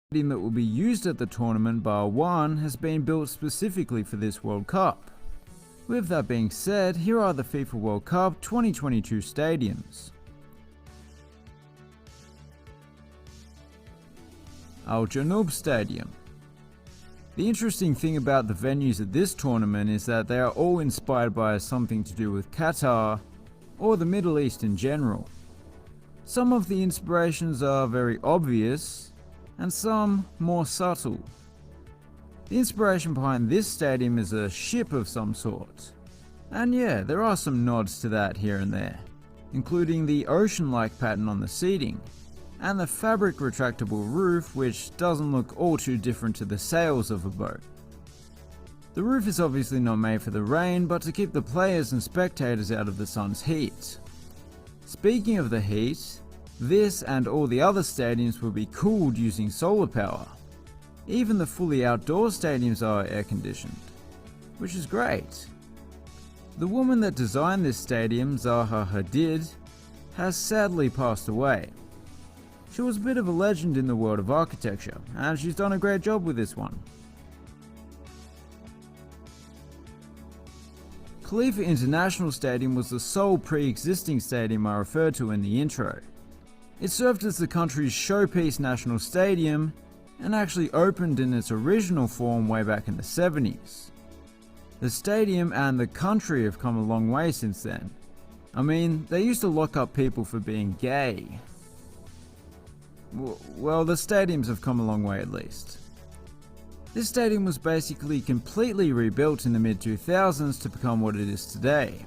stadium that will be used at the tournament, bar one, has been built specifically for this World Cup. With that being said, here are the FIFA World Cup 2022 stadiums. Al Janoub Stadium. The interesting thing about the venues at this tournament is that they are all inspired by something to do with Qatar or the Middle East in general. Some of the inspirations are very obvious and some more subtle. The inspiration behind this stadium is a ship of some sort. And yeah, there are some nods to that here and there, including the ocean-like pattern on the seating, and the fabric retractable roof, which doesn't look all too different to the sails of a boat. The roof is obviously not made for the rain, but to keep the players and spectators out of the sun's heat. Speaking of the heat, this and all the other stadiums will be cooled using solar power. Even the fully outdoor stadiums are air conditioned, which is great. The woman that designed this stadium, Zaha Hadid, has sadly passed away. She was a bit of a legend in the world of architecture, and she's done a great job with this one. Khalifa International Stadium was the sole pre-existing stadium I referred to in the intro. It served as the country's showpiece national stadium and actually opened in its original form way back in the 70s. The stadium and the country have come a long way since then. I mean, they used to lock up people for being gay. Well, the stadiums have come a long way at least. This stadium was basically completely rebuilt in the mid-2000s to become what it is today.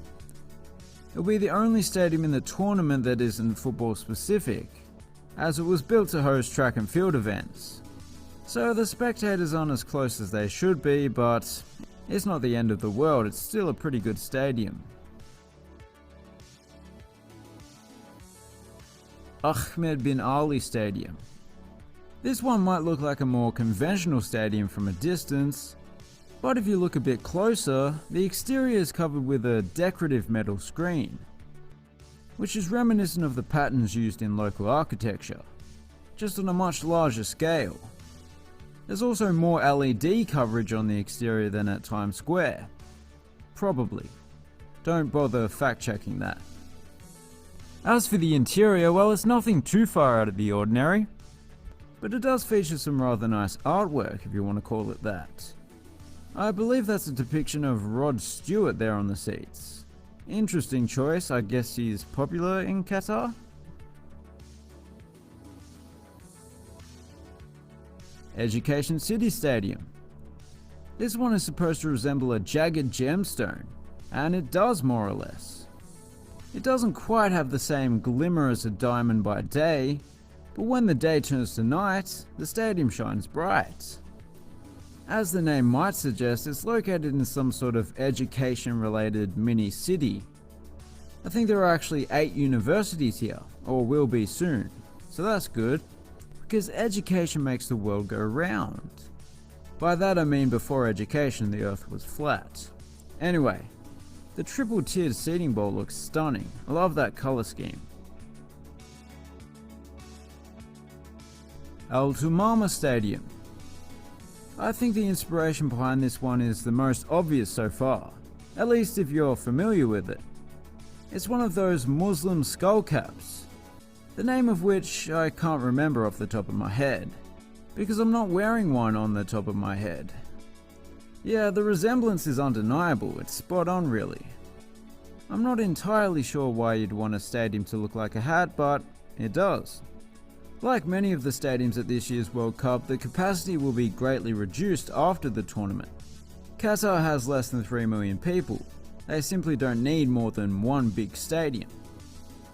It will be the only stadium in the tournament that isn't football specific, as it was built to host track and field events. So the spectators aren't as close as they should be, but it's not the end of the world, it's still a pretty good stadium. Ahmed bin Ali Stadium. This one might look like a more conventional stadium from a distance, but if you look a bit closer, the exterior is covered with a decorative metal screen, which is reminiscent of the patterns used in local architecture, just on a much larger scale. There's also more LED coverage on the exterior than at Times Square. Probably. Don't bother fact checking that. As for the interior, well, it's nothing too far out of the ordinary, but it does feature some rather nice artwork, if you want to call it that. I believe that's a depiction of Rod Stewart there on the seats. Interesting choice, I guess he's popular in Qatar? Education City Stadium. This one is supposed to resemble a jagged gemstone, and it does more or less. It doesn't quite have the same glimmer as a diamond by day, but when the day turns to night, the stadium shines bright. As the name might suggest, it's located in some sort of education-related mini-city. I think there are actually 8 universities here, or will be soon, so that's good, because education makes the world go round. By that I mean before education the earth was flat. Anyway, the triple-tiered seating bowl looks stunning. I love that color scheme. Al Tumama Stadium. I think the inspiration behind this one is the most obvious so far, at least if you're familiar with it. It's one of those Muslim skull caps, the name of which I can't remember off the top of my head, because I'm not wearing one on the top of my head. Yeah, the resemblance is undeniable, it's spot on really. I'm not entirely sure why you'd want a stadium to look like a hat, but it does. Like many of the stadiums at this year's World Cup, the capacity will be greatly reduced after the tournament. Qatar has less than 3 million people. They simply don't need more than one big stadium.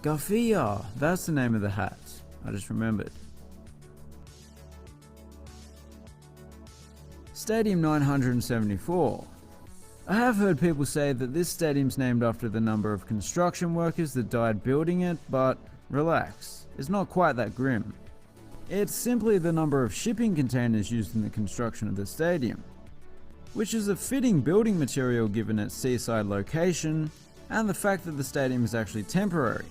Gafia, that's the name of the hat, I just remembered. Stadium 974. I have heard people say that this stadium's named after the number of construction workers that died building it, but relax, it's not quite that grim. It's simply the number of shipping containers used in the construction of the stadium, which is a fitting building material given its seaside location and the fact that the stadium is actually temporary.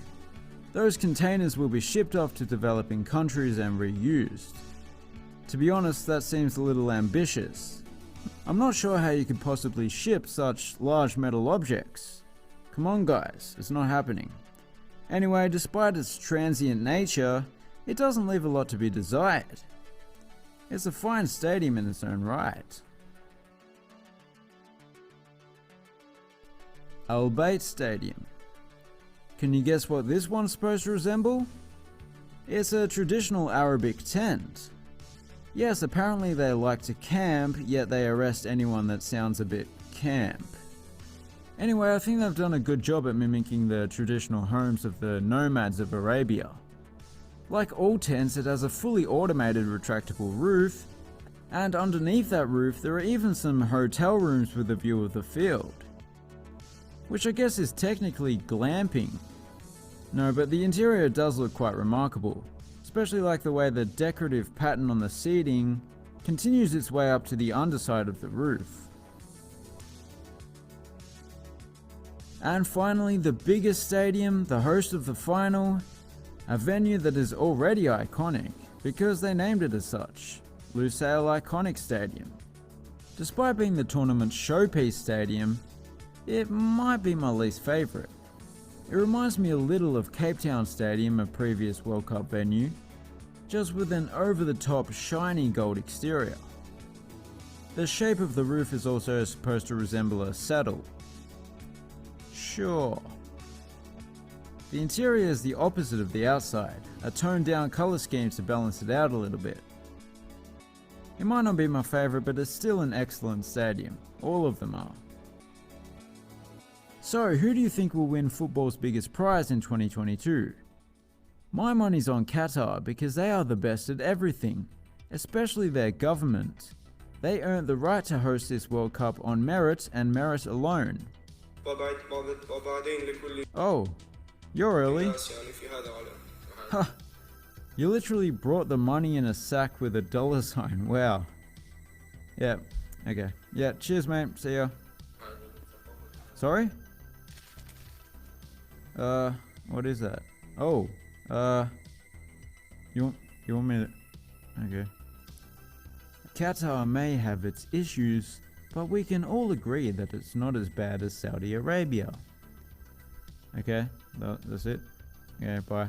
Those containers will be shipped off to developing countries and reused. To be honest, that seems a little ambitious. I'm not sure how you could possibly ship such large metal objects. Come on guys, it's not happening. Anyway, despite its transient nature, it doesn't leave a lot to be desired. It's a fine stadium in its own right. Al Bayt Stadium. Can you guess what this one's supposed to resemble? It's a traditional Arabic tent. Yes, apparently they like to camp, yet they arrest anyone that sounds a bit camp. Anyway, I think they've done a good job at mimicking the traditional homes of the nomads of Arabia. Like all tents, it has a fully automated retractable roof, and underneath that roof there are even some hotel rooms with a view of the field. Which I guess is technically glamping. No, but the interior does look quite remarkable, especially like the way the decorative pattern on the seating continues its way up to the underside of the roof. And finally, the biggest stadium, the host of the final, a venue that is already iconic because they named it as such, Lusail Iconic Stadium. Despite being the tournament's showpiece stadium, it might be my least favourite. It reminds me a little of Cape Town Stadium, a previous World Cup venue, just with an over-the-top shiny gold exterior. The shape of the roof is also supposed to resemble a saddle. Sure. The interior is the opposite of the outside, a toned-down colour scheme to balance it out a little bit. It might not be my favourite, but it's still an excellent stadium. All of them are. So, who do you think will win football's biggest prize in 2022? My money's on Qatar because they are the best at everything, especially their government. They earned the right to host this World Cup on merit and merit alone. Oh, you're early. Huh. You literally brought the money in a sack with a dollar sign. Wow. Yeah, okay. Yeah, cheers mate, see ya. Sorry? What is that? Oh, you want me to... Okay. Qatar may have its issues, but we can all agree that it's not as bad as Saudi Arabia. Okay, that's it. Okay, bye.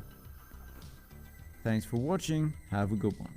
Thanks for watching, have a good one.